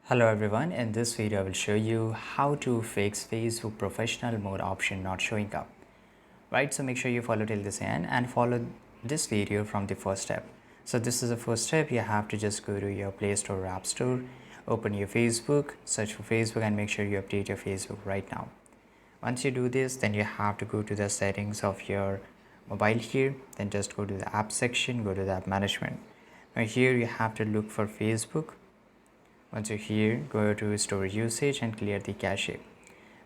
Hello everyone, in this video I will show you how to fix Facebook professional mode option not showing up. Right, so make sure you follow till this end and follow this video from the first step. So this is the first step. You have to just go to your Play Store or App Store, open your Facebook, search for Facebook and make sure you update your Facebook right now. Once you do this, then you have to go to the settings of your mobile here, then just go to the app section, go to the app management. Now here you have to look for Facebook. Once you're here, go to store usage and clear the cache.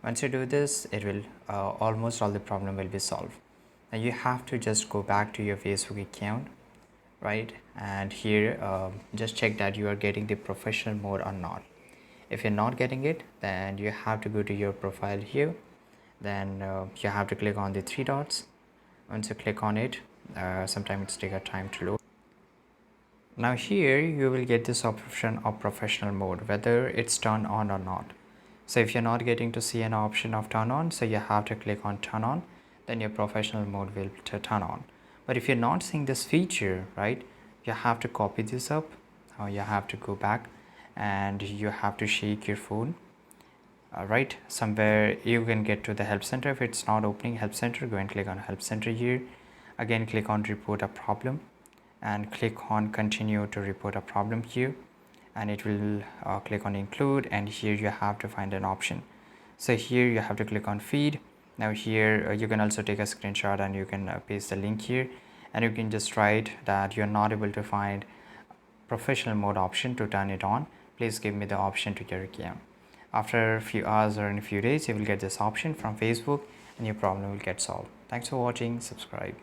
Once you do this, it will almost all the problem will be solved. Now you have to just go back to your Facebook account, right? And here just check that you are getting the professional mode or not. If you're not getting it, then you have to go to your profile here. Then you have to click on the three dots. Once you click on it, sometimes it's take a time to load. Now here you will get this option of professional mode, whether it's turned on or not. So if you're not getting to see an option of turn on, so you have to click on turn on, then your professional mode will turn on. But if you're not seeing this feature, right, you have to copy this up, or you have to go back and you have to shake your phone. Right, somewhere you can get to the help center. If it's not opening help center, go and click on help center here. Again, click on report a problem and click on continue to report a problem here, and it will click on include, and here you have to find an option. So here you have to click on feed. Now here you can also take a screenshot and you can paste the link here, and you can just write that you're not able to find professional mode option to turn it on. Please give me the option to your account. After a few hours or in a few days, you will get this option from Facebook and your problem will get solved. Thanks for watching. Subscribe.